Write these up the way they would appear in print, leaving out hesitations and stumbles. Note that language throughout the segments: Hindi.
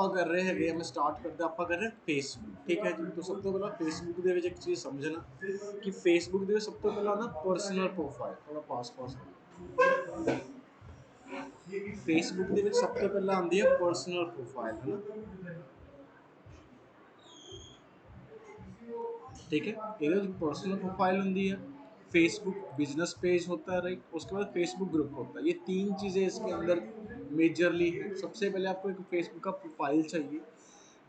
ਆਪਾਂ ਕਰ ਰਹੇ ਹੈਗੇ ਆ, ਮੈਂ ਸਟਾਰਟ ਕਰਦਾ, ਆਪਾਂ ਕਰ ਰਹੇ ਫੇਸਬੁੱਕ, ਠੀਕ ਹੈ ਜੀ। तो सब तो पहला फेसबुक ਦੇ ਵਿੱਚ ਇੱਕ ਚੀਜ਼ ਸਮਝਣਾ ਕਿ ਫੇਸਬੁੱਕ ਦੇ ਵਿੱਚ ਸਭ ਤੋਂ ਪਹਿਲਾਂ ਨਾ ਪਰਸਨਲ ਪ੍ਰੋਫਾਈਲ, ਥੋੜਾ ਪਾਸ ਫੇਸਬੁੱਕ ਦੇ ਵਿੱਚ ਸਭ ਤੋਂ ਪਹਿਲਾਂ ਆਉਂਦੀ ਹੈ ਪਰਸਨਲ ਪ੍ਰੋਫਾइल, है ना, ठीक है। ਇਹਦੇ ਵਿੱਚ पर्सनल प्रोफाइल होती है, फेसबुक बिजनेस पेज होता है, राइट। उसके बाद फेसबुक ग्रुप होता है। ये तीन चीज़ें इसके अंदर मेजरली है। सबसे पहले आपको एक फेसबुक का प्रोफाइल चाहिए,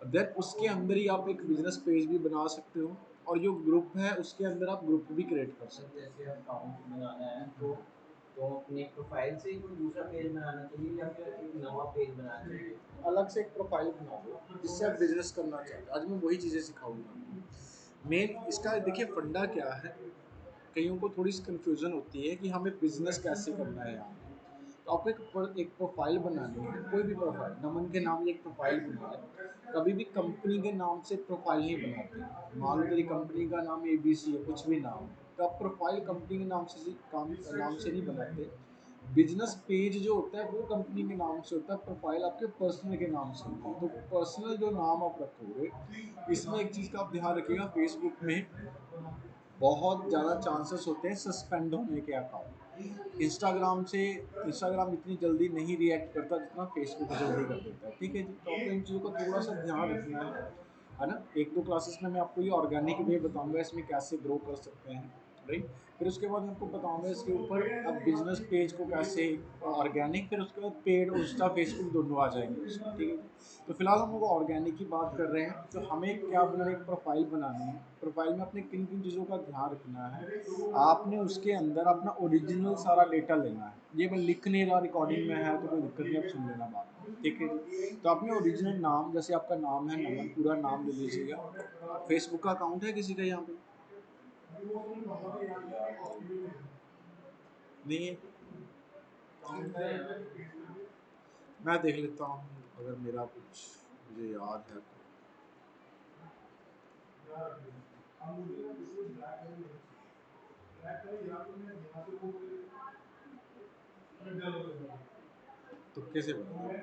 देन उसके अंदर ही आप एक बिजनेस पेज भी बना सकते हो, और जो ग्रुप है उसके अंदर आप ग्रुप भी क्रिएट कर सकते हो। जैसे अकाउंट बनाना है तो अपने प्रोफाइल से ही कोई दूसरा पेज बनाना चाहिए या फिर एक नवा पेज बनाना चाहिए? अलग से एक प्रोफाइल बना दो जिससे आप बिजनेस करना चाहते हो। आज मैं वही चीज़ें सिखाऊंगा। मेन इसका देखिए फंडा क्या है, कईयों को थोड़ी सी कन्फ्यूज़न होती है कि हमें बिजनेस कैसे करना है यहाँ पे। तो आपको एक प्रोफाइल बनानी है, कोई भी प्रोफाइल, नमन के नाम की एक प्रोफाइल बनाए। कभी भी कंपनी के नाम से प्रोफाइल नहीं बनाते। मान लो तेरी कंपनी का नाम ABC है, कुछ भी नाम, तो आप प्रोफाइल कंपनी के नाम से नहीं बनाते। बिजनेस पेज जो होता है वो कंपनी के नाम से होता है, प्रोफाइल आपके पर्सनल के नाम से होती है। तो पर्सनल जो नाम आप रखोगे, इसमें एक चीज़ का आप ध्यान रखिएगा, फेसबुक में बहुत ज़्यादा चांसेस होते हैं सस्पेंड होने के अकाउंट। इंस्टाग्राम इतनी जल्दी नहीं रिएक्ट करता जितना फेसबुक जल्दी कर देता है, ठीक है जी। तो आपको इन चीज़ों का थोड़ा सा ध्यान रखना है ना। एक दो क्लासेस में मैं आपको ये ऑर्गेनिक वे बताऊंगा, इसमें कैसे ग्रो कर सकते हैं, राइट। फिर उसके बाद मैं आपको बताऊंगा इसके ऊपर अब बिजनेस पेज को कैसे ऑर्गेनिक, फिर उसके बाद पेड, इंस्टा, फेसबुक दोनों आ जाएंगे उसमें, ठीक है। तो फिलहाल हम लोग ऑर्गेनिक की बात कर रहे हैं। तो हमें क्या बनाना है, एक प्रोफाइल बनानी है। प्रोफाइल में अपने किन किन चीज़ों का ध्यान रखना है, आपने उसके अंदर अपना ओरिजिनल सारा डेटा लेना है। ये मैं लिख नहीं रहा, रिकॉर्डिंग में है तो कोई दिक्कत नहीं, आप सुन लेना बात, ठीक है जी। तो अपने ओरिजिनल नाम, जैसे आपका नाम है नमन, पूरा नाम ले लीजिएगा। फेसबुक का अकाउंट है किसी का यहाँ पे? नहीं है? मैं देख लेता हूँ अगर मेरा कुछ मुझे याद है तो। तुक्के से बता,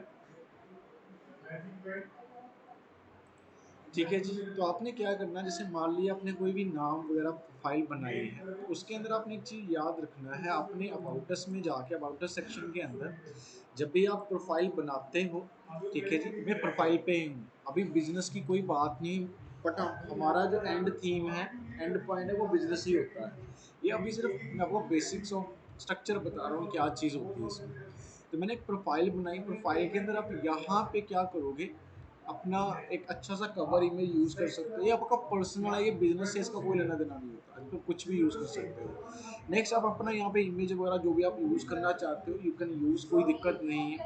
ठीक है जी। तो आपने क्या करना है, जैसे मान लिया आपने कोई भी नाम वगैरह प्रोफाइल बनाई है, तो उसके अंदर आपने एक चीज़ याद रखना है, आपने अबाउट अस में जाके अबाउट अस सेक्शन के अंदर जब भी आप प्रोफाइल बनाते हो, ठीक है जी, मैं प्रोफाइल पे ही हूँ, अभी बिजनेस की कोई बात नहीं, बट हमारा जो एंड थीम है, एंड पॉइंट है, वो बिजनेस ही होता है। ये अभी सिर्फ मैं आपको बेसिक्स ऑफ स्ट्रक्चर बता रहा हूँ, क्या चीज़ होती है इसमें। तो मैंने एक प्रोफाइल बनाई, प्रोफाइल के अंदर आप यहाँ पे क्या करोगे, अपना एक अच्छा सा कवर इमेज यूज़ कर सकते हो। ये आपका पर्सनल है, ये बिजनेस से इसका कोई लेना देना नहीं होता, इसको कुछ भी यूज़ कर सकते हो। नेक्स्ट आप अपना यहाँ पे इमेज वगैरह जो भी आप यूज़ करना चाहते हो यू कैन यूज़, कोई दिक्कत नहीं है।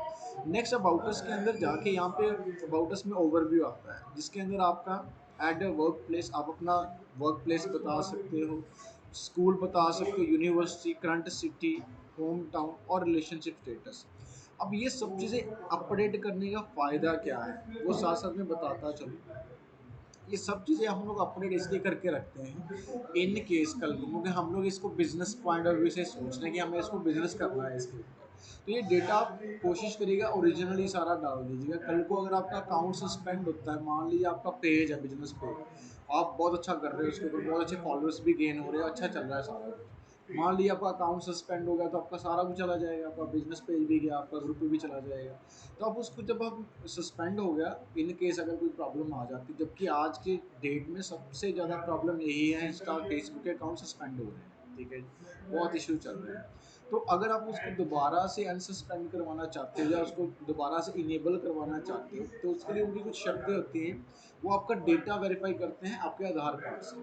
नेक्स्ट अबाउटस के अंदर जाके यहाँ पे अबाउटस में ओवरव्यू आता है, जिसके अंदर आपका एट अ वर्क प्लेस, आप अपना वर्क प्लेस बता सकते हो, स्कूल बता सकते हो, university, current city, home town और रिलेशनशिप स्टेटस। अब ये सब चीज़ें अपडेट करने का फ़ायदा क्या है, वो साथ साथ में बताता चलूँ। ये सब चीज़ें हम लोग अपडेट इसलिए करके रखते हैं, इन केस कल को, क्योंकि हम लोग इसको बिजनेस पॉइंट ऑफ व्यू से सोच रहे हैं कि हमें इसको बिजनेस करना है इसके ऊपर। तो ये डेटा आप कोशिश करिएगा ओरिजिनली सारा डाल दीजिएगा। कल को अगर आपका अकाउंट सस्पेंड होता है, मान लीजिए आपका पेज है बिजनेस पेज, आप बहुत अच्छा कर रहे हो, उसके ऊपर बहुत अच्छे फॉलोअर्स भी गेन हो रहे हैं, अच्छा चल रहा है सारा कुछ, मान लीजिए आपका अकाउंट सस्पेंड हो गया तो आपका सारा कुछ चला जाएगा, आपका बिजनेस पेज भी गया, आपका ग्रुप भी चला जाएगा। तो आप उसको जब आप सस्पेंड हो गया, इन केस अगर कोई प्रॉब्लम आ जाती, जबकि आज के डेट में सबसे ज़्यादा प्रॉब्लम यही है, इंस्टा फेसबुक के अकाउंट सस्पेंड हो रहे हैं, ठीक है, बहुत इशू चल रहे हैं। तो अगर आप उसको दोबारा से अनसस्पेंड करवाना चाहते हो या उसको दोबारा से इनेबल करवाना चाहते हो, तो उसके लिए उनकी कुछ शर्तें होती हैं। वो आपका डेटा वेरीफाई करते हैं आपके आधार कार्ड से,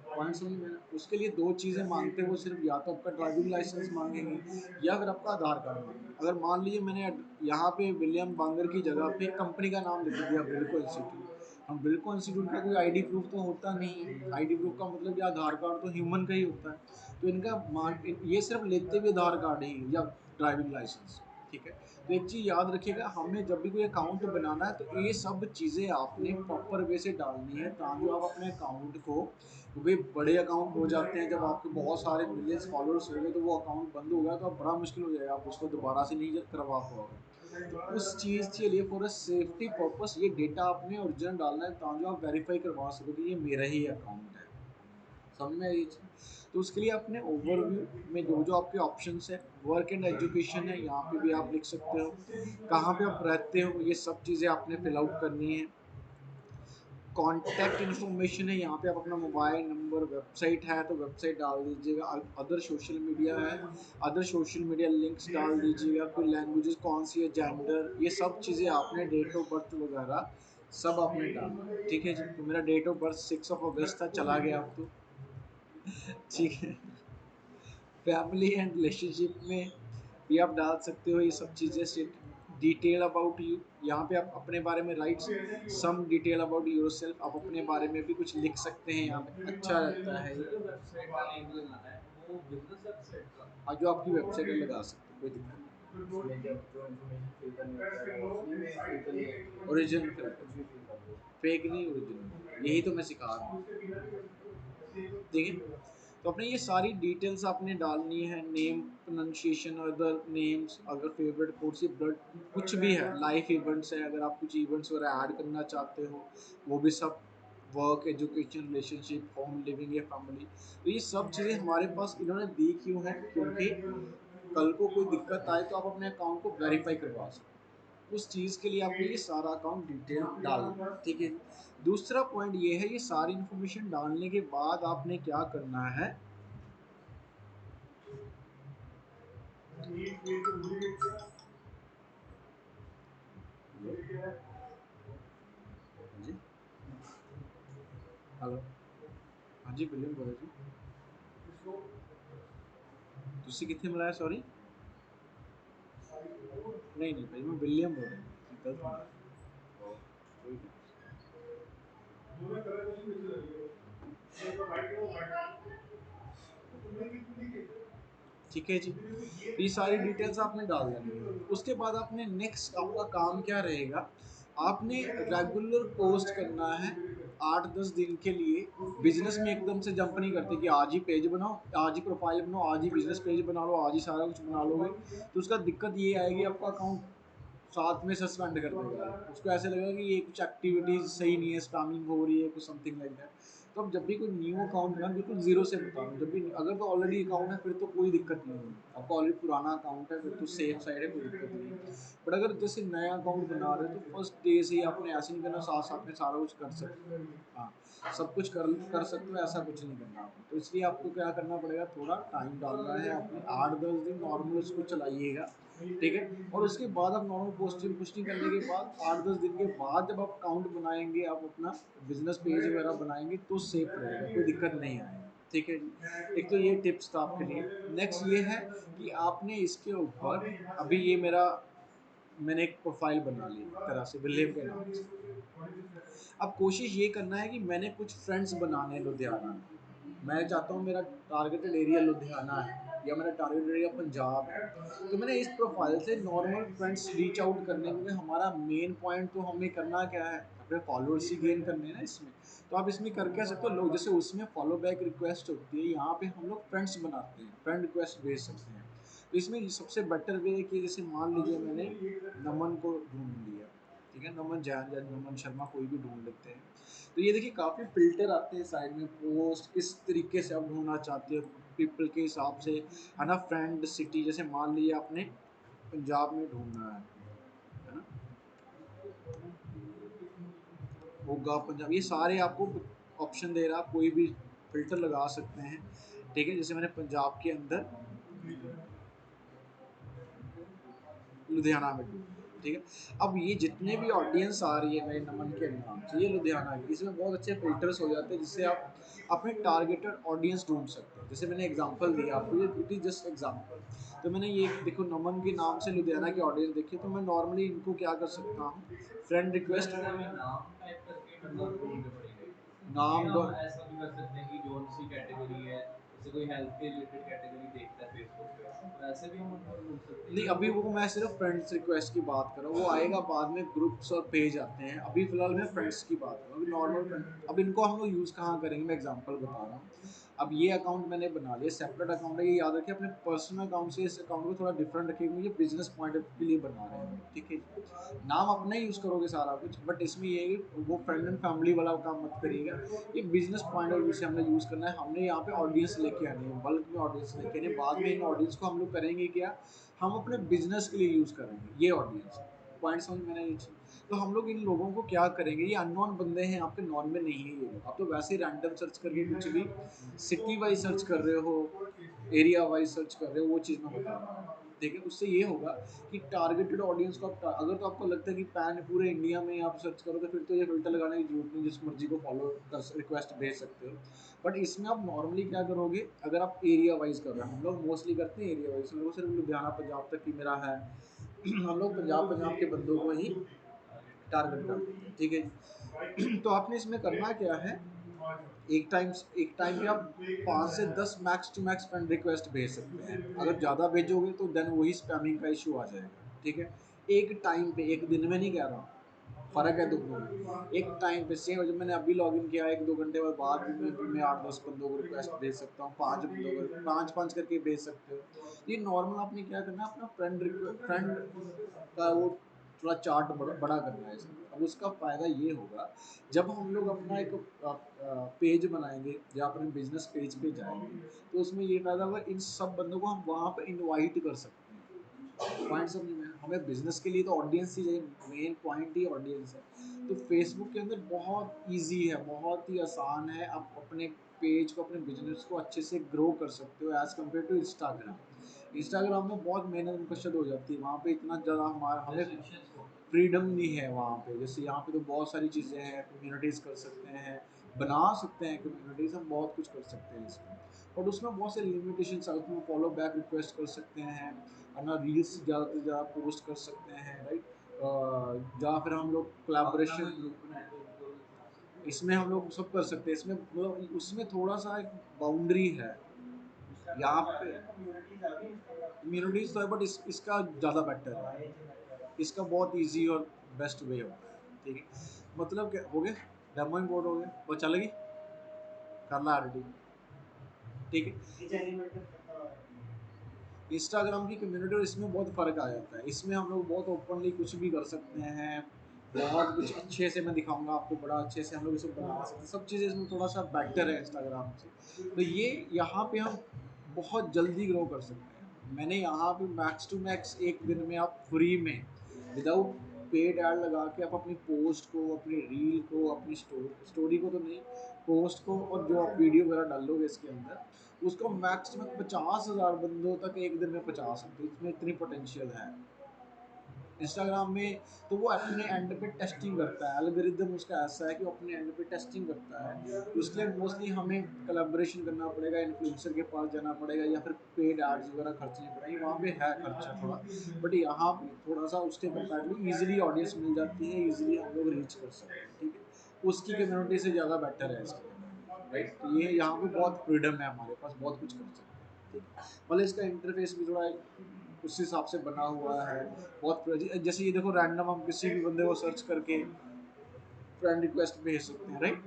पॉइंट समझ में आया? उसके लिए दो चीज़ें मांगते हैं वो, सिर्फ या तो आपका ड्राइविंग लाइसेंस मांगेंगे या फिर आपका आधार कार्ड मांगेंगे। अगर मान लीजिए मैंने यहाँ पे विलियम बांगर की जगह पे कंपनी का नाम लिख दिया बिल्को इंस्टीट्यूट, हम बिल्को इंस्टीट्यूट का कोई आईडी प्रूफ तो होता नहीं है, आईडी प्रूफ का मतलब या आधार कार्ड तो ह्यूमन का ही होता है। तो इनका मान ये सिर्फ लेते हुए आधार कार्ड ही या ड्राइविंग लाइसेंस, ठीक है। तो एक चीज़ याद रखिएगा, हमें जब भी कोई अकाउंट बनाना है तो ये सब चीज़ें आपने प्रॉपर वे से डालनी है, ताकि आप अपने अकाउंट को, क्योंकि बड़े अकाउंट हो जाते हैं जब आपके बहुत सारे मिलियंस फॉलोअर्स हो गए तो वो अकाउंट बंद हो गया तो अब बड़ा मुश्किल हो जाएगा, आप उसको दोबारा से नहीं करवा पाओगे। तो उस चीज़ के लिए फॉर अ सेफ्टी पर्पस ये डेटा आपने ओरिजिनल डालना है ताकि आप वेरीफाई करवा सको कि ये मेरा ही अकाउंट है। समझ में आई ये चीज़? तो उसके लिए अपने ओवरव्यू में जो जो आपके ऑप्शंस है, वर्क एंड एजुकेशन है, यहाँ पे भी आप लिख सकते हो, कहाँ पे आप रहते हो ये सब चीज़ें आपने फिल आउट करनी है। कॉन्टैक्ट इन्फॉर्मेशन है, यहाँ पे आप अपना मोबाइल नंबर, वेबसाइट है तो वेबसाइट डाल दीजिएगा, अदर सोशल मीडिया है, अदर सोशल मीडिया लिंक्स डाल दीजिएगा, कोई लैंग्वेजेस कौन सी है, जेंडर, ये सब चीज़ें आपने, डेट ऑफ बर्थ वगैरह सब आपने डालना है। ठीक है जी, तो मेरा डेट ऑफ बर्थ 6 था, चला गया अब तो। ठीक है। फैमिली एंड रिलेशनशिप में भी आप डाल सकते हो ये सब चीज़ें। डिटेल अबाउट यू, यहाँ पे आप अपने बारे में write some detail about yourself, आप अपने बारे में भी कुछ लिख सकते हैं यहाँ पे, अच्छा रहता है ये ये। जो वेबसाइट का लिंक लगाना है वो बिजनेस वेबसाइट का, और जो आपकी वेबसाइट है लगा सकते हो, कोई दिक्कत उसमें जब जो इन्फॉर्मेशन फिल करनी होता है वो उसी में फिल करनी होती नहीं। है ओरिजिनल या फिल कुछ भी फिल कर दो। फेक नहीं, ओरिजिनल, यही तो मैं सिखा रहा हूँ। ठीक है, तो अपने ये सारी डिटेल्स आपने डालनी है, नेम, प्रोनाउंसिएशन, अदर नेम्स, अगर फेवरेट कोर्स, ये ब्लड कुछ भी है, लाइफ इवेंट्स है, अगर आप कुछ इवेंट्स वगैरह ऐड करना चाहते हो वो भी सब, work, education, relationship, home living या फैमिली, तो ये सब चीज़ें हमारे पास इन्होंने दी क्यों है, क्योंकि कल को कोई दिक्कत आए तो आप अपने अकाउंट को वेरीफाई करवा सको। उस चीज़ के लिए आपने ये सारा अकाउंट डिटेल डालना है। ठीक है। दूसरा पॉइंट ये है, ये सारी इन्फॉर्मेशन डालने के बाद आपने क्या करना है, हाँ जी, हेलो, हाँ जी विलियम बोलो जी। ਤੁਸੀਂ कितने मिलाया, सॉरी? नहीं नहीं भाई, मैं विलियम बोल रहा हूँ, गलत मिलाया। कोई नहीं। ठीक है जी, तो ये सारी डिटेल्स आपने डाल देनी है। उसके बाद आपने नेक्स्ट आपका काम क्या रहेगा, आपने रेगुलर पोस्ट करना है 8-10 दिन के लिए। बिजनेस में एकदम से जंप नहीं करते कि आज ही पेज बनाओ, आज ही प्रोफाइल बनाओ, आज ही बिजनेस पेज बना लो, आज ही सारा कुछ बना लोगे, तो उसका दिक्कत ये आएगी, आपका अकाउंट साथ में सस्पेंड कर देगा। उसको ऐसे लगेगा कि ये कुछ एक्टिविटीज सही नहीं है, स्पैमिंग हो रही है, कुछ समथिंग लाइक दैट। तो अब जब भी कोई न्यू अकाउंट बनाओ, बिल्कुल जीरो से बता रहा हूँ, जब भी अगर तो ऑलरेडी अकाउंट है फिर तो कोई दिक्कत नहीं है, आपका ऑलरेडी पुराना अकाउंट है फिर तो सेफ साइड है, कोई दिक्कत नहीं है। बट अगर जैसे नया अकाउंट बना रहे हो तो फर्स्ट डे से ही आपने ऐसे नहीं करना, साथ साथ में सारा कुछ कर सकते हो। हाँ, सब कुछ कर सकते हो, ऐसा कुछ नहीं करना आपको। तो इसलिए आपको क्या करना पड़ेगा, थोड़ा टाइम डालना है, अपने 8-10 दिन नॉर्मल उसको चलाइएगा। ठीक है, और उसके बाद आप नॉर्मल पोस्टिंग पुस्टिंग करने के बाद 8-10 दिन के बाद जब आप अकाउंट बनाएंगे, आप अपना बिजनेस पेज वगैरह बनाएंगे तो सेफ रहेगा, कोई दिक्कत नहीं आएगी। ठीक है जी, एक तो ये टिप्स था आपके लिए। नेक्स्ट ये है कि आपने इसके ऊपर, अभी ये मेरा, मैंने एक प्रोफाइल बना ली एक तरह से विलेम के नाम से। अब कोशिश ये करना है कि मैंने कुछ फ्रेंड्स बनाने हैं लुधियाना में। मैं चाहता हूँ मेरा टारगेटेड एरिया लुधियाना है या मेरा टारगेटेड एरिया पंजाब है, तो मैंने इस प्रोफाइल से नॉर्मल फ्रेंड्स रीच आउट करने, क्योंकि हमारा मेन पॉइंट तो हमें करना क्या है, अपने फॉलोअर्स ही गेन करने हैं ना इसमें। तो आप इसमें कर क्या सकते हो, लोग जैसे उसमें फॉलो बैक रिक्वेस्ट होती है, यहाँ पे हम लोग फ्रेंड्स बनाते हैं, फ्रेंड रिक्वेस्ट भेज सकते हैं। तो इसमें सबसे बेटर वे है कि जैसे मान लीजिए मैंने नमन को ढूंढ लिया, ठीक है, नमन जैन या नमन शर्मा कोई भी ढूंढ लेते हैं। तो ये देखिए काफ़ी फिल्टर आते हैं साइड में, पोस्ट किस तरीके से आप ढूंढना चाहते हो, पीपल के हिसाब से, है ना, फ्रेंड, सिटी, जैसे मान लीजिए आपने पंजाब में ढूंढना है ना, होगा पंजाब, ये सारे आपको ऑप्शन दे रहा है, आप कोई भी फिल्टर लगा सकते हैं। ठीक है, जैसे मैंने पंजाब के अंदर लुधियाना में ढूंढ, ठीक है। अब ये जितने भी ऑडियंस आ रही है मेरे नमन के नाम से, ये लुधियाना की, इसमें बहुत अच्छे फिल्टर्स हो जाते हैं जिससे आप अपने टारगेटेड ऑडियंस ढूंढ सकते हैं। जैसे मैंने एग्जांपल दिया आपको, ये इट इज जस्ट एग्जांपल। तो मैंने ये देखो नमन के नाम से लुधियाना की ऑडियंस देखी, तो मैं नॉर्मली इनको क्या कर सकता हूँ, फ्रेंड तो रिक्वेस्ट, ऐसे हमें नाम टाइप करके मतलब ढूंढने पड़ेंगे, नाम या डॉ, हम ऐसा भी कर सकते हैं कि जो सी कैटेगरी है, जैसे कोई हेल्थ के रिलेटेड कैटेगरी देखता है फेसबुक पे, तो ऐसे भी हम उनको ढूंढ सकते नहीं, हैं। अभी वो मैं सिर्फ फ्रेंड्स रिक्वेस्ट की बात कर रहा हूँ, वो आएगा बाद में, ग्रुप्स और पेज आते हैं, अभी फिलहाल मैं फ्रेंड्स की बात कर रहा हूँ, अभी नॉर्मल फ्रेंड। अब इनको हम लोग यूज़ कहाँ करेंगे, मैं एग्जांपल बता रहा हूँ। अब ये अकाउंट मैंने बना लिया, सेपरेट अकाउंट है, ये याद रखिए अपने पर्सनल अकाउंट से इस अकाउंट को थोड़ा डिफरेंट रखिए, मुझे बिजनेस पॉइंट के लिए बना रहे हैं, ठीक है। नाम अपना ही यूज़ करोगे सारा कुछ, बट इसमें ये है कि वो फ्रेंड एंड फैमिली वाला काम मत करिएगा, ये बिजनेस पॉइंट ऑफ व्यू से हमने यूज़ करना है, हमने यहाँ पे ऑडियंस लेके आनी है, बल्क में ऑडियंस लेके आनी है, बाद में इन ऑडियंस को हम लोग करेंगे क्या, हम अपने बिजनेस के लिए यूज़ करेंगे ये ऑडियंस, पॉइंट समझ में नहीं। तो हम लोग इन लोगों को क्या करेंगे, ये अननोन बंदे हैं, आपके नॉन में नहीं है ये लोग, आप तो वैसे ही रैंडम सर्च करके कुछ भी सिटी वाइज सर्च कर रहे हो, एरिया वाइज सर्च कर रहे हो, वो चीज़ मैं बता रहा हूँ। देखिए उससे ये होगा कि टारगेटेड ऑडियंस को आप अगर तो आपको लगता है कि पैन पूरे इंडिया में आप सर्च करो, तो फिर तो ये फिल्टर लगाने की जरूरत नहीं, जिस मर्जी को फॉलो कर रिक्वेस्ट भेज सकते हो। बट इसमें आप नॉर्मली क्या करोगे, अगर आप एरिया वाइज कर रहे हो, हम लोग मोस्टली करते हैं एरिया वाइज, हम लोग सिर्फ लुधियाना पंजाब तक ही मेरा है, हम लोग पंजाब के बंदों को ही टारगेट करते हैं, ठीक है। तो आपने इसमें करना क्या है, एक टाइम पे आप 5 से 10 max to max friend request भेज सकते हैं, अगर ज़्यादा भेजोगे तो देन वही स्पैमिंग का इशू आ जाएगा, ठीक है। एक टाइम पे, एक दिन में नहीं कह रहा हूँ, फ़र्क है दोनों में, एक टाइम पे सेम जब मैंने अभी लॉगिन किया, 1-2 घंटे बाद भी मैं 8-10 बंदों को रिक्वेस्ट भेज सकता हूँ, 5 बंदों को 5-5 करके भेज सकते हो। ये नॉर्मल आपने क्या करना है, अपना फ्रेंड का वो थोड़ा चार्ट बड़ा करना है इसमें। अब उसका फ़ायदा ये होगा, जब हम लोग अपना एक पेज बनाएंगे या अपने बिजनेस पेज पे जाएंगे, तो उसमें ये फ़ायदा होगा, इन सब बंदों को हम वहाँ पे इनवाइट कर सकते हैं। पॉइंट समझ में, हमें बिजनेस के लिए तो ऑडियंस ही चाहिए, मेन पॉइंट ही ऑडियंस है। तो फेसबुक के अंदर बहुत इजी है, बहुत ही आसान है, आप अपने पेज को, अपने बिजनेस को अच्छे से ग्रो कर सकते हो as compare to Instagram. Instagram में बहुत मेहनत मुकशद हो जाती है, वहाँ पे इतना ज़्यादा हमारा हमें फ्रीडम नहीं है वहाँ पे, जैसे यहाँ पे तो बहुत सारी चीज़ें हैं, कम्युनिटीज़ कर सकते हैं, बना सकते हैं कम्युनिटीज़, हम बहुत कुछ कर सकते हैं इसमें, बट उसमें बहुत से लिमिटेशंस है, उसमें फॉलो बैक रिक्वेस्ट कर सकते हैं, अपना रील्स ज़्यादा से ज़्यादा पोस्ट कर सकते हैं, राइट, या फिर हम लोग कोलैबोरेशन, इसमें हम लोग सब कर सकते हैं, इसमें मतलब उसमें थोड़ा सा एक बाउंड्री है, यहाँ पे कम्युनिटीज़ तो है, बट इसका ज़्यादा बेटर है, इसका बहुत ईजी और बेस्ट वे होता है, ठीक है। मतलब क्या हो गया, डेमो इंपोर्ट हो गया, वो चलेगी, कर ला एडिटिंग, ठीक है। इंस्टाग्राम की कम्युनिटी और इसमें बहुत फ़र्क आ जाता है, इसमें हम लोग बहुत ओपनली कुछ भी कर सकते हैं, बहुत कुछ अच्छे से मैं दिखाऊंगा आपको, बड़ा अच्छे से हम लोग इसे बना सकते हैं, सब चीज़ें इसमें थोड़ा सा बेटर है इंस्टाग्राम से। तो ये यहाँ पे हम बहुत जल्दी ग्रो कर सकते हैं, मैंने यहाँ पे मैक्स टू मैक्स एक दिन में आप फ्री में विदाउट पेड ऐड लगा के आप अपनी पोस्ट को, अपनी रील को, अपनी स्टोरी को तो नहीं, पोस्ट को, और जो आप वीडियो वगैरह डालोगे इसके अंदर, उसको मैक्सिमम 50,000 बंदों तक एक दिन में पहुंचा सकते हो, इसमें इतनी पोटेंशियल है। इंस्टाग्राम में तो वो अपने एंड पे टेस्टिंग करता है, एल्गोरिदम उसका ऐसा है कि वो अपने एंड पे टेस्टिंग करता है, तो उसके लिए मोस्टली हमें कोलैबोरेशन करना पड़ेगा, इन्फ्लुएंसर के पास जाना पड़ेगा, या फिर पेड एड्स वगैरह खर्चने पड़ेंगे, वहाँ पे है खर्चा थोड़ा, बट यहाँ पे थोड़ा सा उसके कंपेरेटिवली ईजिली ऑडियंस मिल जाती है, ईजिली हम लोग रीच कर सकते हैं, ठीक है, उसकी कम्युनिटी से ज़्यादा बेटर है इसकी कम्युनिटी, राइट। तो ये यहाँ पे बहुत फ्रीडम है हमारे पास, बहुत कुछ कर सकते हैं, ठीक है। मतलब इसका इंटरफेस भी थोड़ा उस हिसाब से बना हुआ है, बहुत जैसे ये देखो, रैंडम हम किसी भी बंदे को सर्च करके फ्रेंड रिक्वेस्ट भेज सकते हैं, राइट।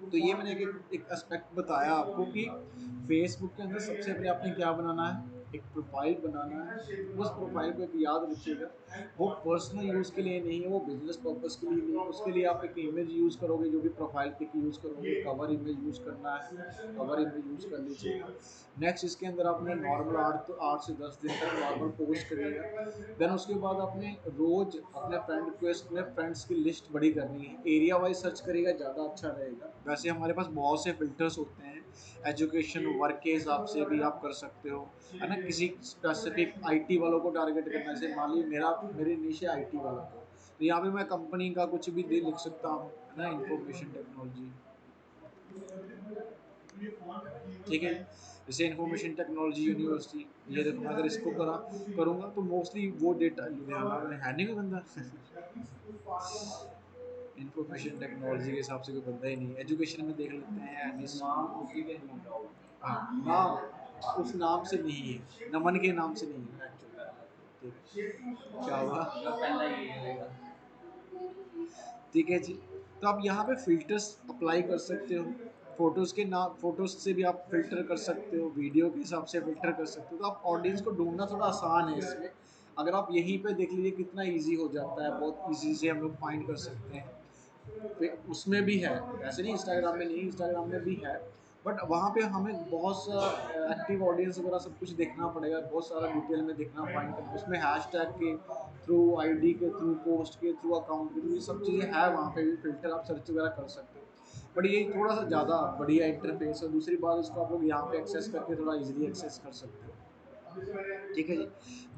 तो ये मैंने एक एस्पेक्ट बताया आपको कि फेसबुक के अंदर सबसे पहले आपने क्या बनाना है, एक प्रोफाइल बनाना है, उस प्रोफाइल को एक याद रखिएगा, वो पर्सनल यूज़ के लिए नहीं है, वो बिजनेस पर्पस के लिए नहीं है, उसके लिए आप एक इमेज यूज़ करोगे, जो भी प्रोफाइल पिक यूज़ करोगे, कवर इमेज यूज़ करना है, कवर इमेज यूज़ कर लीजिएगा। नेक्स्ट इसके अंदर आपने नॉर्मल 8 से 10 दिन तक नॉर्मल पोस्ट करिएगा, देन उसके बाद आपने रोज अपने फ्रेंड रिक्वेस्ट में फ्रेंड्स की लिस्ट बड़ी करनी है, एरिया वाइज सर्च करिएगा, ज़्यादा अच्छा रहेगा। वैसे हमारे पास बहुत से फिल्टर्स होते हैं, एजुकेशन वर्क के हिसाब से भी आप कर सकते हो, है ना, किसी स्पेसिफिक आईटी वालों को टारगेट करना, जैसे मान लीजिए मेरी निश है आईटी वालों को, तो यहाँ पे मैं कंपनी का कुछ भी दे लिख सकता हूँ, है ना, इंफॉर्मेशन टेक्नोलॉजी, ठीक है। जैसे इंफॉर्मेशन टेक्नोलॉजी यूनिवर्सिटी, ये देखो मैं अगर इसको करूँगा तो मोस्टली वो डेटा लुधियाना में है नहीं कोई बंदा इंफॉर्मेशन टेक्नोलॉजी के हिसाब से कोई बंदा ही नहीं है, एजुकेशन में देख लेते हैं एनएस, नाम उसी के ढूंढ रहा हूँ। हाँ नाम उस नाम से नहीं है, नमन के नाम से नहीं है एक्चुअली, ठीक है, क्या हुआ, जो पहला ये रहेगा। ठीक है जी। तो आप यहाँ पे फिल्टर्स अप्लाई कर सकते हो, फोटोज़ के ना फोटोज़ से भी आप फ़िल्टर कर सकते हो, वीडियो के हिसाब से फ़िल्टर कर सकते हो, तो आप ऑडियंस को ढूँढना थोड़ा आसान है इसमें। अगर आप यहीं पे देख लीजिए कितना ईज़ी हो जाता है, बहुत ईज़ी से हम लोग फाइंड कर सकते हैं। पे उसमें भी है, ऐसे नहीं इंस्टाग्राम में नहीं, इंस्टाग्राम में भी है, बट वहाँ पे हमें बहुत सा एक्टिव ऑडियंस वगैरह सब कुछ देखना पड़ेगा, बहुत सारा डिटेल में देखना फाइंड करना, उसमें हैशटैग के थ्रू, आईडी के थ्रू, पोस्ट के थ्रू, अकाउंट के थ्रू, ये सब चीज़ें हैं वहाँ पे भी फ़िल्टर आप सर्च वगैरह कर सकते हो। बट ये थोड़ा सा ज़्यादा बढ़िया इंटरफेस है, दूसरी बात इसको आप लोग यहाँ पे एक्सेस करके थोड़ा ईजिली एक्सेस कर सकते हो। ठीक है जी।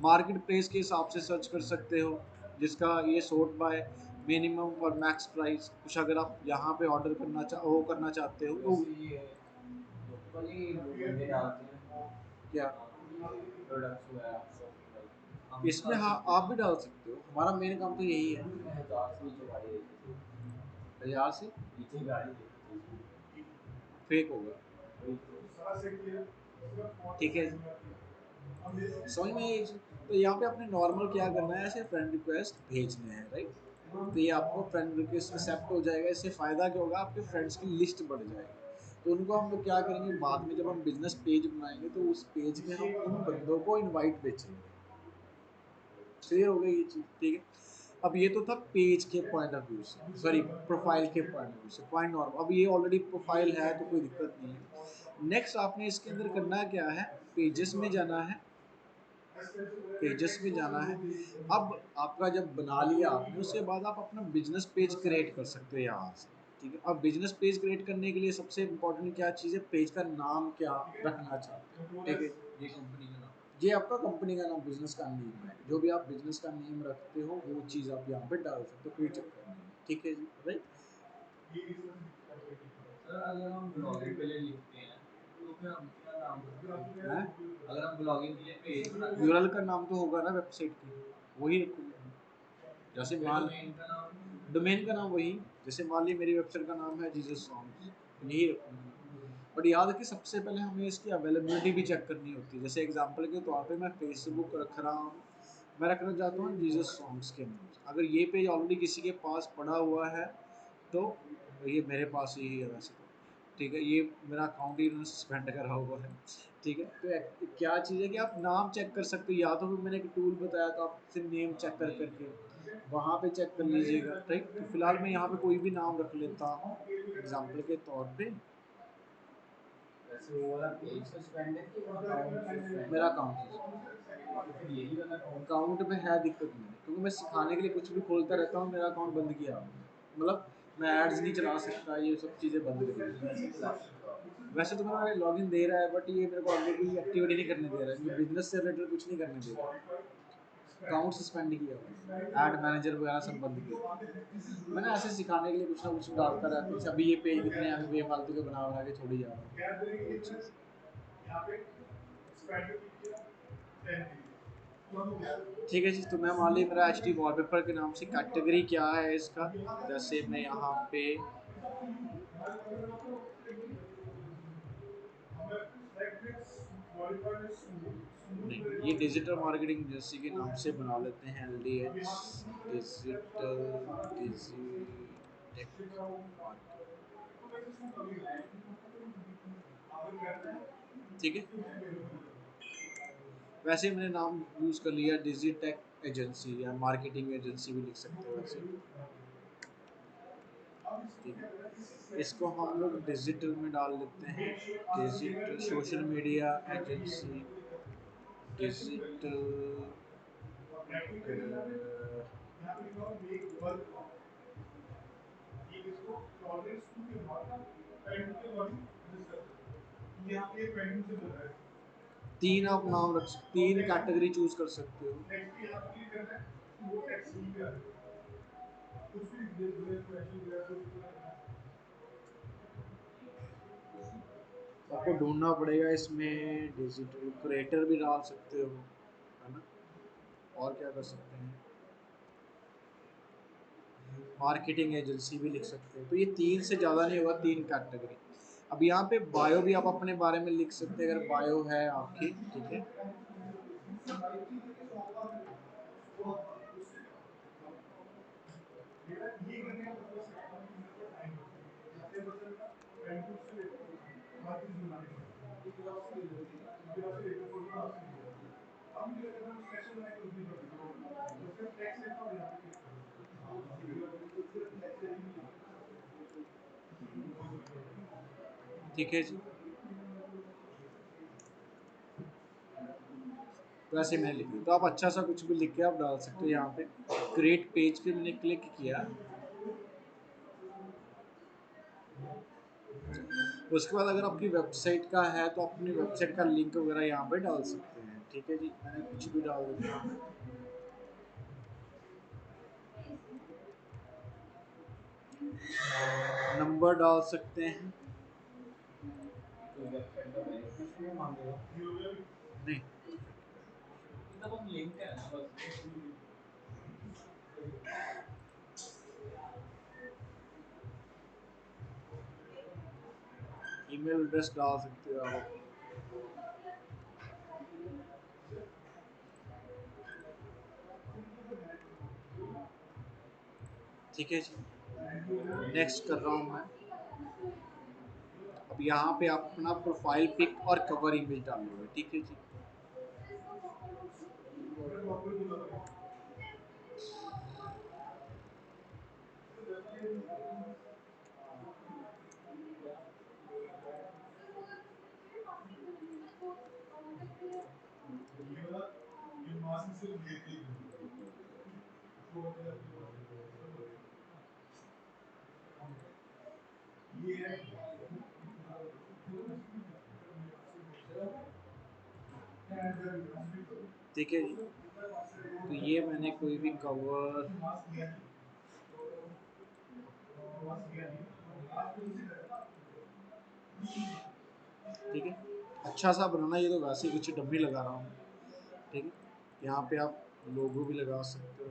मार्केट प्लेस के हिसाब से सर्च कर सकते हो, जिसका ये सॉर्ट बाय मिनिमम और मैक्स प्राइस, कुछ अगर आप यहाँ पे ऑर्डर करना वो करना चाहते हो तो वैसे ये लोकल ही वो बंदे डालते हैं क्या प्रोडक्ट्स वगैरह शॉपिंग वाले, हम भी इसमें, डाल हाँ सकते आप भी डाल सकते हो, हमारा मेन काम तो यही है। हैं। 1000 से नीचे गाड़ी देखी थी, 1000 से नीचे गाड़ी देखी थी। फेक होगा। वही तो। ठीक है जी, समझ में ये चीज़? तो यहाँ पे आपने नॉर्मल क्या करना है, ऐसे फ्रेंड रिक्वेस्ट भेजने हैं, राइट? तो ये आपको फ्रेंड रिक्वेस्ट एक्सेप्ट हो जाएगा, इससे फ़ायदा क्या होगा, आपके फ्रेंड्स की लिस्ट बढ़ जाएगी। तो उनको हम लोग क्या करेंगे, बाद में जब हम बिजनेस पेज बनाएंगे तो उस पेज में हम उन बंदों को इनवाइट भेजेंगे। क्लियर हो गई ये चीज़, ठीक है। अब ये तो था पेज के पॉइंट ऑफ व्यू से, सॉरी प्रोफाइल के पॉइंट ऑफ व्यू से, पॉइंट नॉर्मल। अब ये ऑलरेडी प्रोफाइल है तो कोई दिक्कत नहीं है। नेक्स्ट आपने इसके अंदर करना क्या है, पेजेस में जाना है, पेजेस में जाना है। अब आपका जब बना लिया आपने, उसके बाद आप अपना बिजनेस पेज क्रिएट कर सकते हो यहाँ से। ठीक है, अब बिजनेस पेज क्रिएट करने के लिए सबसे इम्पोर्टेंट क्या चीज़ है, पेज का नाम क्या रखना चाहते हो। ठीक है, ये कंपनी का नाम। ये आपका कंपनी का नाम, बिजनेस का नेम है, जो भी आप बिजनेस का नेम रखते हो वो चीज़ आप यहाँ पे डाल सकते हो, कोई चक्कर नहीं है। ठीक है जी, राइट। सर अगर हम ब्लॉगिंग के लिए लिखते हैं तो फिर हम क्या नाम रखेंगे? है, अगर हम ब्लॉगिंग के लिए पेज बनाते यूरल हैं का नाम तो होगा ना वेबसाइट की, वही रखूंगा। तो जैसे फिर मान, डोमेन का नाम। डोमेन का नाम वही, जैसे मान ली मेरी वेबसाइट का नाम है जीसस सॉन्ग्स, यही रखूंगा। बट याद रखिए सबसे पहले हमें इसकी अवेलेबिलिटी भी चेक करनी होती है। जैसे एग्जांपल के तौर पे मैं फेसबुक रख रहा हूँ, मैं रखना चाहता हूँ जीसस सॉन्ग्स के नाम से। अगर ये पेज ऑलरेडी किसी के पास पड़ा हुआ है तो ये मेरे पास ही है वैसे तो। ठीक है, ये मेरा अकाउंट ही इन्होंने सस्पेंड करा हुआ है। ठीक है, तो क्या चीज़ है कि आप नाम चेक कर सकते हो, या तो फिर मैंने एक टूल बताया तो आप सिर्फ नेम चेक कर करके वहाँ पे चेक कर लीजिएगा, राइट। तो फिलहाल मैं यहाँ पे कोई भी नाम रख लेता हूँ एग्जाम्पल के तौर पे, वैसे वो वाला पेज सस्पेंड है कि अकाउंट सस्पेंड मेरा है? अकाउंट। तो फिर यही वाला अकाउंट। अकाउंट में है दिक्कत नहीं, क्योंकि मैं सिखाने के लिए कुछ भी खोलता रहता हूँ, मेरा अकाउंट बंद किया हुआ है। मतलब मैं एड्स नहीं चला सकता, ये सब चीज़ें बंद कर दी। वैसे चला सकता हूँ। वैसे तो मेरा लॉगिन दे रहा है, बट ये मेरे को आगे कोई एक्टिविटी नहीं करने दे रहा है, बिजनेस से रिलेटेड कुछ नहीं करने दे रहा है। अकाउंट सस्पेंड किया हुआ है, एड मैनेजर वगैरह सब बंद किया। मैंने ऐसे सिखाने के लिए कुछ ना कुछ डालता रहता हूँ, अभी ये पेज कितने हैं, बेफालतू के बना बना के छोड़ी जा रहा हूँ, वो चीज़। ठीक है जी, तो मैं मान ली मेरा एच डी वॉलपेपर के नाम से कैटेगरी क्या है इसका, जैसे मैं यहाँ पे नहीं, ये डिजिटल मार्केटिंग एजेंसी के नाम से बना लेते हैं, L D H, digital Digitek marketing. ठीक है, वैसे ही मैंने नाम यूज़ कर लिया डिजिटेक एजेंसी, या मार्केटिंग एजेंसी भी लिख सकते हैं वैसे। ठीक है, इसको हम लोग डिजिटल में डाल लेते हैं, digital social media agency, digital तीन आप नाम रख, तीन कैटेगरी चूज कर सकते हो। आपको ढूंढना पड़ेगा इसमें, डिजिटल क्रिएटर भी डाल सकते हो, है ना। और क्या कर सकते हैं, मार्केटिंग एजेंसी भी लिख सकते हो। तो ये तीन से ज़्यादा नहीं होगा, तीन कैटेगरी। अब यहाँ पे बायो भी आप अपने बारे में लिख सकते हैं, अगर बायो है आपकी। ठीक है, ठीक है जी। वैसे मैंने लिख दिया, तो आप अच्छा सा कुछ भी लिख के आप डाल सकते हो यहाँ पे। क्रिएट पेज पे मैंने क्लिक किया, उसके बाद अगर आपकी वेबसाइट का है तो आप अपनी वेबसाइट का लिंक वगैरह यहाँ पे डाल सकते हैं। ठीक है जी, मैंने कुछ भी डाल दिया, नंबर डाल सकते हैं। कोई वेबसाइट का वेरिफिकेशन मांगेगा। नहीं, ये तो बस लिंक है ना बस। ईमेल एड्रेस डाल सकते हो आप। ठीक है जी, नेक्स्ट कर रहा हूँ मैं। अब यहाँ पे आप अपना प्रोफाइल पिक और कवर इमेज डालोगे। ठीक है जी, ठीक है जी। तो ये मैंने कोई भी कवर, ठीक है, अच्छा सा बनाना। ये तो वैसे ही कुछ डब्बी लगा रहा हूँ। ठीक है, यहाँ पे आप लोगो भी लगा सकते हो।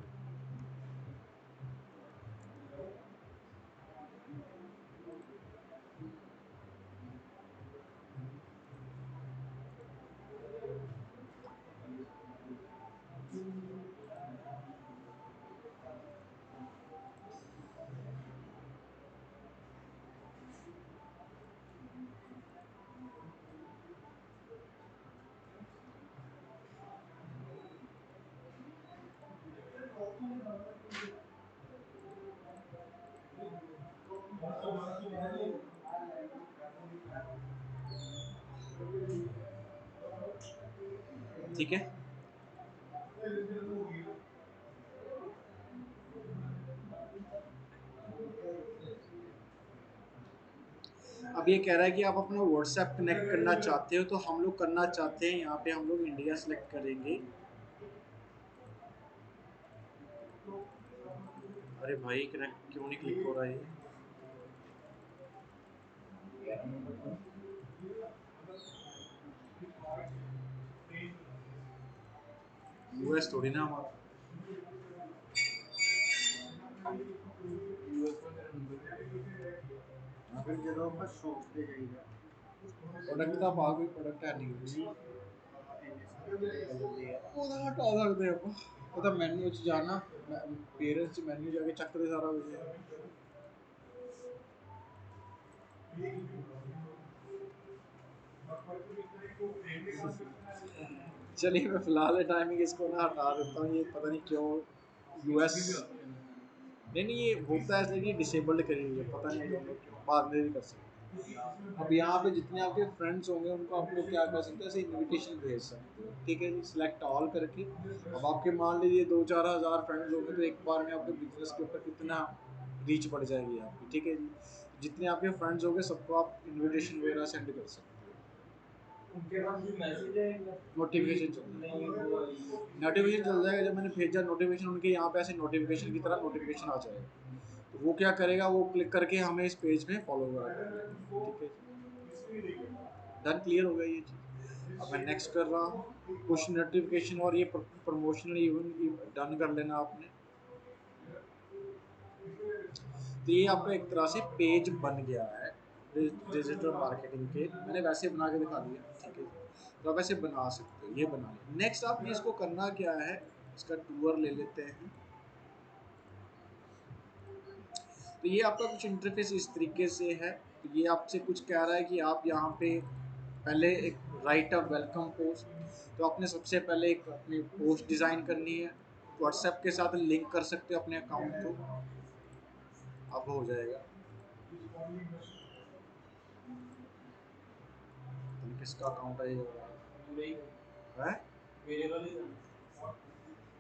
ठीक है, अब ये कह रहा है कि आप अपना व्हाट्सएप कनेक्ट करना चाहते हो, तो हम लोग करना चाहते हैं, यहाँ पे हम लोग इंडिया सेलेक्ट करेंगे। अरे भाई, कनेक्ट क्यों नहीं क्लिक हो रहा है? यूएस थोड़ी ना हमारा। यूएस में मेरा नंबर फिर ਜਦੋਂ ਆਪਾਂ ਸ਼ੌਪ ਤੇ ਜਾਈਦਾ प्रोडक्ट का पा कोई प्रोडक्ट है नहीं कुछ। ਇੰਨੇ ਸਾਰੇ ਬੜੇ ਆ ਜਾਂਦੇ ਆ ਉਹਦਾ ਹਟਾ ਸਕਦੇ ਆਪਾਂ। ਉਹ ਤਾਂ ਮੈਨੂ 'ਚ ਜਾਣਾ, ਪੇਰੈਂਟਸ 'ਚ ਮੈਨੂ ਜਾ ਕੇ ਚੱਕਦੇ ਸਾਰਾ ਕੁਝ। चलिए, मैं फिलहाल टाइमिंग इसको ना हटा देता हूँ। ये पता नहीं क्यों यूएस, नहीं नहीं, ये होता है ऐसे कि डिसेबल्ड करी हुई है, पता नहीं हम लोग क्यों, बाद में भी कर सकते हैं। अब यहाँ पे जितने आपके फ्रेंड्स होंगे उनको आप लोग क्या कर सकते हैं, ऐसे इनविटेशन भेज सकते हो। ठीक है जी, सिलेक्ट ऑल करके। अब आपके मान लीजिए 2-4 हज़ार फ्रेंड्स होंगे, तो एक बार में आपके बिजनेस के ऊपर कितना रीच बढ़ जाएगी आपकी। ठीक है जी, जितने आपके फ्रेंड्स होंगे सबको आप इनविटेशन वगैरह सेंड कर सकते हो। उनके पास भी मैसेज है नोटिफिकेशन चल नहीं जाएगा, वो नोटिफिकेशन चल जाएगा। जब मैंने भेजा नोटिफिकेशन, उनके यहाँ पे ऐसे नोटिफिकेशन की तरह नोटिफिकेशन आ जाएगा। तो वो क्या करेगा, वो क्लिक करके हमें इस पेज में फॉलो करेगा। ठीक है, डन, क्लियर हो गया ये चीज़। अब मैं नेक्स्ट कर रहा हूँ, पुश नोटिफिकेशन और ये प्रमोशनल इवेंट डन कर लेना आपने। तो ये आपका एक तरह से पेज बन गया है डिजिटल मार्केटिंग के। मैंने वैसे बना के दिखा दिया। ठीक है, तो आप ऐसे बना सकते हो। ये बना लिया। नेक्स्ट आपने इसको करना क्या है, इसका टूर ले लेते हैं। तो ये आपका कुछ इंटरफेस इस तरीके से है। तो ये आपसे कुछ कह रहा है कि आप यहाँ पे पहले एक राइट अ वेलकम पोस्ट, तो आपने सबसे पहले एक अपनी पोस्ट डिज़ाइन करनी है, व्हाट्सएप के साथ लिंक कर सकते हो अपने अकाउंट को, अब हो जाएगा। तो किसका अकाउंट है ये है?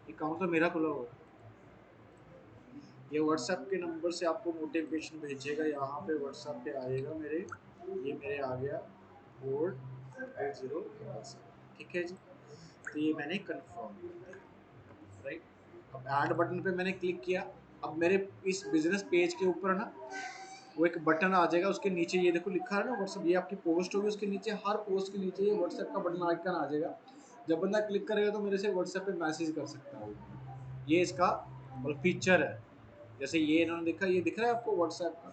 अकाउंट तो मेरा खुला हुआ है। ये व्हाट्सएप के नंबर से आपको नोटिफिकेशन भेजेगा, यहाँ पे व्हाट्सएप पे आएगा मेरे, ये मेरे आ गया 480, ठीक है जी। तो ये मैंने कंफर्म कर दिया, राइट। अब ऐड बटन पे मैंने क्लिक किया, अब मेरे इस बिजनेस पेज के ऊपर ना वो एक बटन आ जाएगा, उसके नीचे ये देखो लिखा है ना व्हाट्सएप, ये आपकी पोस्ट होगी, उसके नीचे हर पोस्ट के नीचे ये व्हाट्सएप का बटन आइकन आ जाएगा। जब बंदा क्लिक करेगा तो मेरे से व्हाट्सएप पे मैसेज कर सकता है वो। ये इसका फीचर है। जैसे ये इन्होंने देखा, ये दिख रहा है आपको व्हाट्सएप का,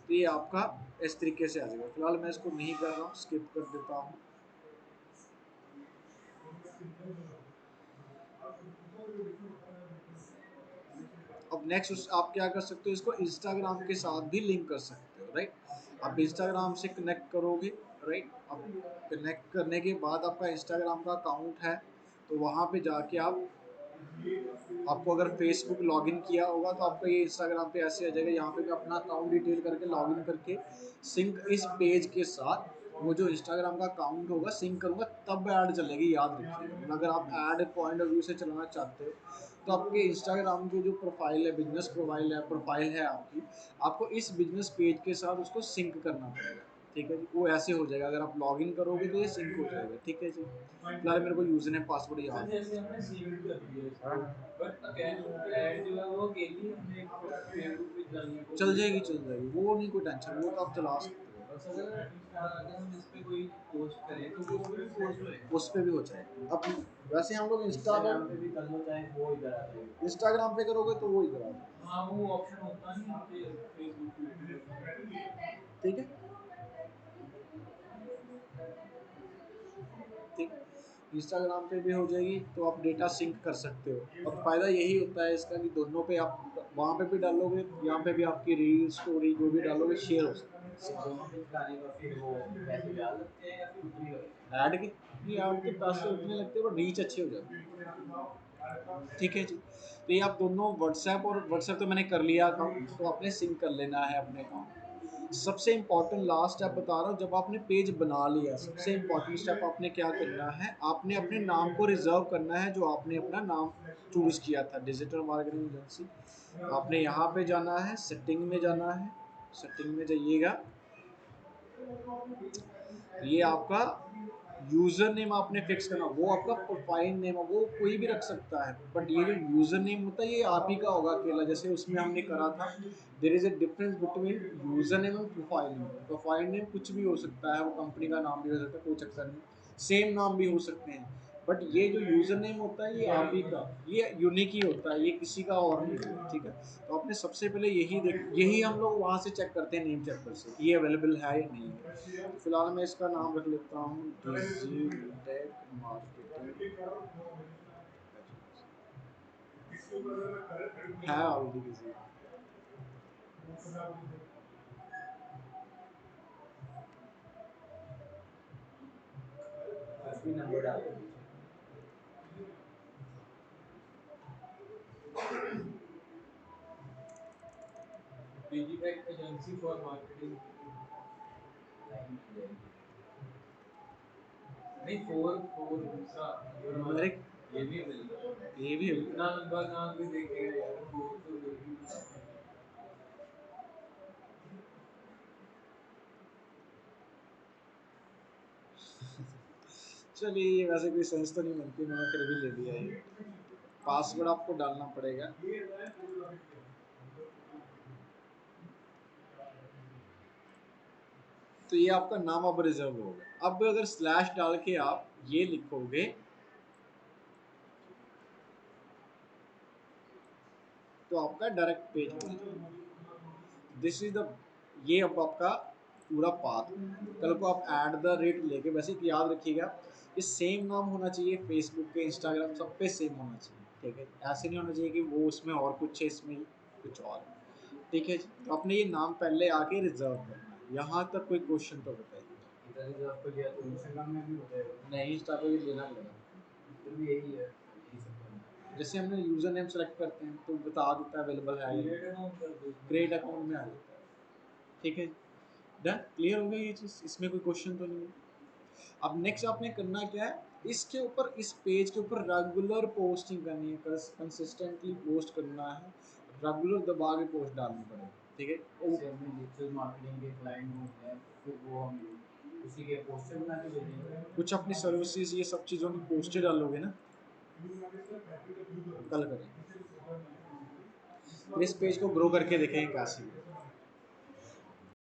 तो ये आपका इस तरीके से आ जाएगा। फिलहाल मैं इसको नहीं कर रहा हूँ, स्किप कर देता हूँ। अब नेक्स्ट आप क्या कर सकते हो, इसको इंस्टाग्राम के साथ भी लिंक कर सकते हो, राइट। आप इंस्टाग्राम से कनेक्ट करोगे, राइट। अब कनेक्ट करने के बाद आपका इंस्टाग्राम का अकाउंट है, तो वहाँ पे जाके आपको अगर फेसबुक लॉगिन किया होगा तो आपका ये इंस्टाग्राम पे ऐसे आ जाएगा। यहाँ पे मैं अपना अकाउंट डिटेल करके लॉगिन करके सिंक इस पेज के साथ वो जो इंस्टाग्राम का अकाउंट होगा सिंक करूँगा, तब ऐड चलेगी, याद रखिएगा। अगर आप ऐड पॉइंट ऑफ व्यू से चलाना चाहते हो तो आपके इंस्टाग्राम की जो प्रोफाइल है, बिजनेस प्रोफाइल है आपकी, आपको इस बिजनेस पेज के साथ उसको सिंक करना पड़ेगा, ठीक है जी। वो ऐसे हो जाएगा, अगर आप लॉगिन करोगे तो ये सिंक हो जाएगा, ठीक है जी। फिलहाल मेरे को यूजर नेम पासवर्ड याद है। जैसे हमने सीमिट कर दिया इसको, हाँ, बट ऐड जो है वो अकेली हमने फेसबुक पे चलानी है चल जाएगी चल जाएगी, वो नहीं कोई टेंशन, वो तो आप चला सकते हो। बस। अगर हम इस पे कोई पोस्ट करें तो वो उस पे भी पोस्ट होएगा, उस पे भी हो जाएगा। अब वैसे हम लोग इंस्टाग्राम पे भी कर लो चाहे वो इधर आ जाएगा। इंस्टाग्राम पे करोगे तो वो इधर आ जाएगा, हाँ वो ऑप्शन होता नहीं है फेसबुक पे। ठीक है, ठीक। इंस्टाग्राम पे भी हो जाएगी तो आप डेटा सिंक कर सकते हो। और फ़ायदा यही होता है इसका कि दोनों पे आप वहाँ पे भी डालोगे, यहाँ पे भी आपकी रील स्टोरी जो भी डालोगे शेयर हो सकती दोनों पे चलाने का फिर वो पैसे ज्यादा लगते हैं या फिर उतनी लगते है। ऐड के नहीं, ऐड के पैसे उतने लगते हैं पर रीच अच्छी हो जाती है, ठीक है जी। तो ये आप दोनों व्हाट्सएप, और व्हाट्सएप तो मैंने कर लिया अकाउंट, तो आपने सिंक कर लेना है अपने अकाउंट। सबसे इम्पोर्टेंट लास्ट स्टेप बता रहा हूँ, जब आपने पेज बना लिया, सबसे इम्पोर्टेंट स्टेप आपने क्या करना है, आपने अपने नाम को रिजर्व करना है, जो आपने अपना नाम चूज किया था डिजिटल मार्केटिंग एजेंसी। आपने यहाँ पे जाना है, सेटिंग में जाना है, सेटिंग में जाइएगा, तो ये आपका यूजर नेम आपने फिक्स करना, वो आपका प्रोफाइल नेम है, वो कोई भी रख सकता है, बट ये जो यूजर नेम होता है ये आप ही का होगा अकेला। जैसे उसमें हमने करा था, there is a difference between user name and profile name. Profile name कुछ भी हो सकता है, वो कंपनी का नाम भी हो सकता है, कोई चक्कर नहीं, सेम नाम भी हो सकते हैं, बट ये जो यूजर नेम होता है ये आप ही का, ये यूनिक ही होता है, ये किसी का और नहीं होगा, ठीक है। तो आपने सबसे पहले यही हम लोग वहाँ से चेक करते हैं, नेम चेकर से, कि ये अवेलेबल है या नहीं है। तो फिलहाल मैं इसका नाम रख लेता हूँ डिजिटल मार्केटिंग, है ऑलरेडी किसी हैं, उसमें नंबर डाल दो। डिजिटल एजेंसी फॉर मार्केटिंग नहीं, फोर फोर दूसरा न्यूमेरिक, ये भी मिलेगा। ये भी है। इतना लंबा नाम भी देखेगा यार, फोर तो जरूरी है। चलिए, ये वैसे कोई सेंस तो नहीं बनती, मैंने फिर भी ले लिया ये। पासवर्ड आपको डालना पड़ेगा, तो ये आपका नाम अब रिजर्व होगा। अब अगर स्लैश डाल के आप ये लिखोगे तो आपका डायरेक्ट पेज खुल जाएगा। दिस इज द, ये अब आपका पूरा पाथ। कल को आप ऐट द रेट लेके, वैसे कि याद रखिएगा ये सेम नाम होना चाहिए, फेसबुक पे इंस्टाग्राम सब पे सेम होना चाहिए, ठीक है। ऐसे नहीं होना चाहिए कि वो उसमें और कुछ है, इसमें कुछ और है, ठीक है। तो आपने ये नाम पहले आके रिजर्व करना है, यहाँ तक कोई क्वेश्चन तो बताइए। इधर ही आपको लिया तो इंस्टाग्राम में भी हो जाएगा, नहीं, इंस्टा पे भी लेना पड़ेगा। फिर भी यही है, यही सब करना है। जैसे हमने यूज़र नेम सेलेक्ट करते हैं तो बता देता है अवेलेबल है या नहीं, क्रिएट अकाउंट में आ जाता है। ठीक है, डन, क्लियर हो गई ये चीज़, इसमें कोई क्वेश्चन तो नहीं है। अब नेक्स्ट आपने करना क्या है, इसके ऊपर, इस पेज के ऊपर रेगुलर पोस्टिंग करनी है, कंसिस्टेंटली पोस्ट करना है, रेगुलर दबा के पोस्ट डालनी पड़ेगी। ठीक है, जैसे हमें डिजिटल मार्केटिंग के क्लाइंट होते हैं, फिर वो हम उसी के पोस्टर बना के भेजेंगे। कुछ अपनी सर्विसेज ये सब चीज़ों की पोस्टर डालोगे ना, कल करेंगे। तो इस पेज को ग्रो करके देखेंगे कैसे।